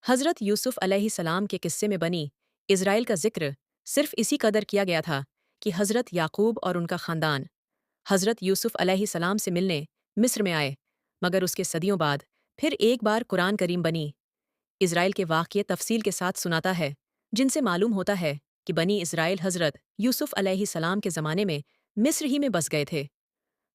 हज़रत यूसुफ़ अलैहिस्सलाम के किस्से में बनी इज़राइल का ज़िक्र सिर्फ़ इसी कदर किया गया था कि हज़रत याकूब और उनका ख़ानदान हज़रत यूसुफ़ अलैहिस्सलाम से मिलने मिस्र में आए, मगर उसके सदियों बाद फिर एक बार कुरान करीम बनी इज़राइल के वाक़ये तफ़सील के साथ सुनाता है, जिनसे मालूम होता है कि बनी इज़राइल हज़रत यूसुफ़ अलैहिस्सलाम के ज़माने में मिस्र ही में बस गए थे।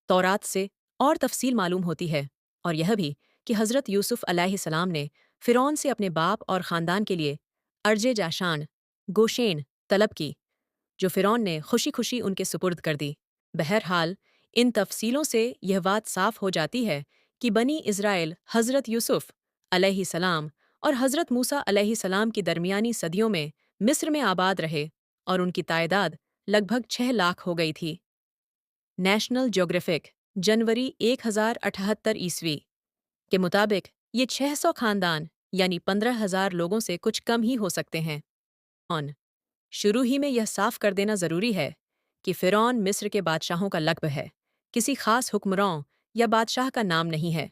तौरात से और तफ़सील मालूम होती है, और यह भी कि हज़रत यूसुफ़ अलैहिस्सलाम ने फ़िरौन से अपने बाप और ख़ानदान के लिए अर्ज़े जाशान गोशेन तलब की, जो फ़िरौन ने खुशी खुशी उनके सुपुर्द कर दी। बहरहाल इन तफ़सीलों से यह बात साफ़ हो जाती है कि बनी इज़राइल हज़रत यूसुफ़ अलैहिस्सलाम और हज़रत मूसा अलैहिस्सलाम की दरमियानी सदियों में मिस्र में आबाद रहे, और उनकी तादाद लगभग 6 लाख हो गई थी। नेशनल ज्योग्राफिक जनवरी 1078 ईस्वी के मुताबिक ये 600 खानदान यानी 15,000 लोगों से कुछ कम ही हो सकते हैं। ऑन शुरू ही में यह साफ कर देना ज़रूरी है कि फ़िरौन मिस्र के बादशाहों का लक़्ब है, किसी ख़ास हुक्मरान या बादशाह का नाम नहीं है।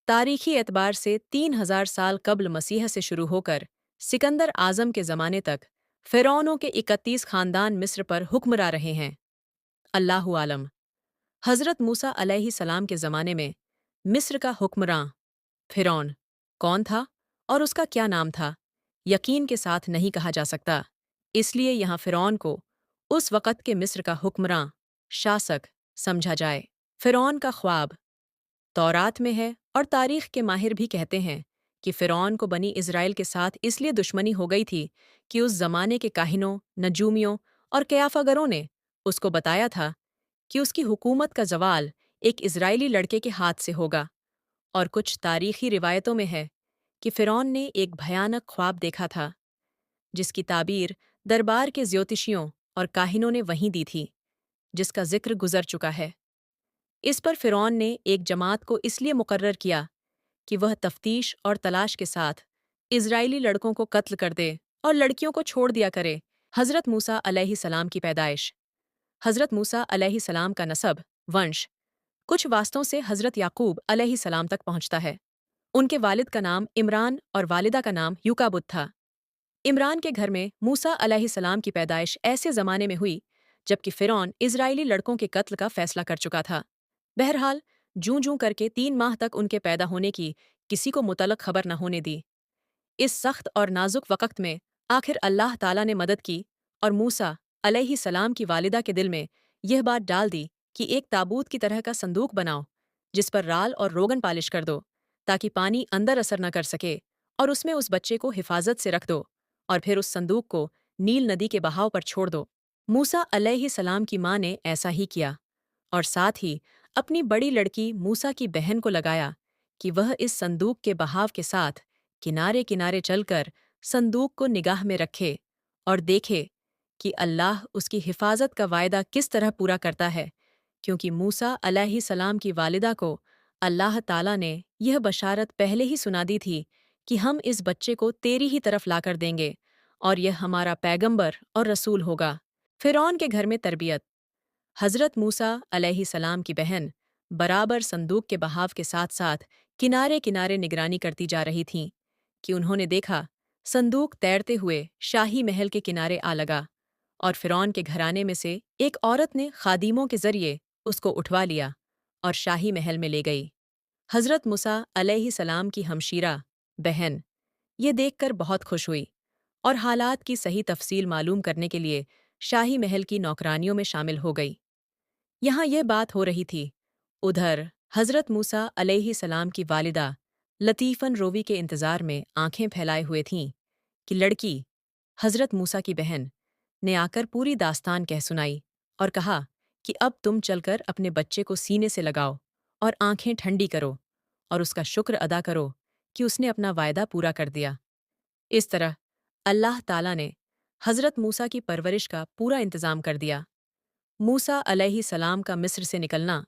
तारीख़ी एतबार से 3,000 साल कब्ल मसीह से शुरू होकर सिकंदर आज़म के ज़माने तक फ़िरौनों के 31 ख़ानदान मिस्र पर हुक्मरा रहे हैं। अल्लाहु आलम। हज़रत मूसा अलैहिस्सलाम के ज़माने में मिस्र का हुक्मरान फ़िरौन कौन था और उसका क्या नाम था, यकीन के साथ नहीं कहा जा सकता। इसलिए यहाँ फ़िरौन को उस वक़्त के मिस्र का हुक्मरान, शासक समझा जाए। फ़िरौन का ख्वाब तौरात में है, और तारीख़ के माहिर भी कहते हैं कि फ़िरौन को बनी इज़राइल के साथ इसलिए दुश्मनी हो गई थी कि उस ज़माने के काहिनों, नजूमियों और कयाफ़ागरों ने उसको बताया था कि उसकी हुकूमत का ज़वाल एक इज़राइली लड़के के हाथ से होगा। और कुछ तारीख़ी रिवायतों में है कि फ़िरौन ने एक भयानक ख्वाब देखा था, जिसकी ताबीर दरबार के ज्योतिषियों और काहिनों ने वहीं दी थी, जिसका ज़िक्र गुज़र चुका है। इस पर फ़िरौन ने एक जमात को इसलिए मुकर्रर किया कि वह तफ्तीश और तलाश के साथ इज़राइली लड़कों को कत्ल कर दे और लड़कियों को छोड़ दिया करे। हज़रत मूसा अलैहिस्सलाम की पैदाइश हज़रत मूसा अलैहिस्सलाम का नसब वंश कुछ वास्तों से हज़रत याकूब अलैहिस्सलाम तक पहुंचता है। उनके वालिद का नाम इमरान और वालिदा का नाम युकाबुत था। इमरान के घर में मूसा अलैहिस्सलाम की पैदाइश ऐसे ज़माने में हुई जबकि फ़िरौन इज़राइली लड़कों के कत्ल का फ़ैसला कर चुका था। बहरहाल जूं-जूं करके 3 माह तक उनके पैदा होने की किसी को मुतलक खबर न होने दी। इस सख्त और नाजुक वक़्त में आखिर अल्लाह ताला ने मदद की और मूसा अलैहिस्सलाम की वालिदा के दिल में यह बात डाल दी कि एक ताबूत की तरह का संदूक बनाओ, जिस पर राल और रोगन पालिश कर दो, ताकि पानी अंदर असर न कर सके, और उसमें उस बच्चे को हिफाजत से रख दो, और फिर उस संदूक को नील नदी के बहाव पर छोड़ दो। मूसा अलैहिस्सलाम की माँ ने ऐसा ही किया, और साथ ही अपनी बड़ी लड़की मूसा की बहन को लगाया कि वह इस संदूक के बहाव के साथ किनारे किनारे चलकर संदूक को निगाह में रखे और देखे कि अल्लाह उसकी हिफाजत का वायदा किस तरह पूरा करता है, क्योंकि मूसा अलैहिस्सलाम की वालिदा को अल्लाह ताला ने यह बशारत पहले ही सुना दी थी कि हम इस बच्चे को तेरी ही तरफ लाकर देंगे, और यह हमारा पैगंबर और रसूल होगा। फ़िरौन के घर में तरबियत हज़रत मूसा अलैहिस्सलाम की बहन बराबर संदूक के बहाव के साथ साथ किनारे किनारे निगरानी करती जा रही थीं कि उन्होंने देखा संदूक तैरते हुए शाही महल के किनारे आ लगा, और फ़िरौन के घराने में से एक औरत ने खादिमों के ज़रिए उसको उठवा लिया और शाही महल में ले गई। हज़रत मूसा अलैहिस्सलाम की हमशीरा बहन ये देखकर बहुत खुश हुई और हालात की सही तफसील मालूम करने के लिए शाही महल की नौकरानियों में शामिल हो गई। यहाँ ये बात हो रही थी, उधर हज़रत मूसा अलैहिस्सलाम की वालिदा लतीफ़न रोवी के इंतज़ार में आंखें फैलाए हुए थीं कि लड़की हज़रत मूसा की बहन ने आकर पूरी दास्तान कह सुनाई और कहा कि अब तुम चलकर अपने बच्चे को सीने से लगाओ और आंखें ठंडी करो और उसका शुक्र अदा करो कि उसने अपना वायदा पूरा कर दिया। इस तरह अल्लाह ताला ने हज़रत मूसा की परवरिश का पूरा इंतज़ाम कर दिया। मूसा अलैहिस्सलाम का मिस्र से निकलना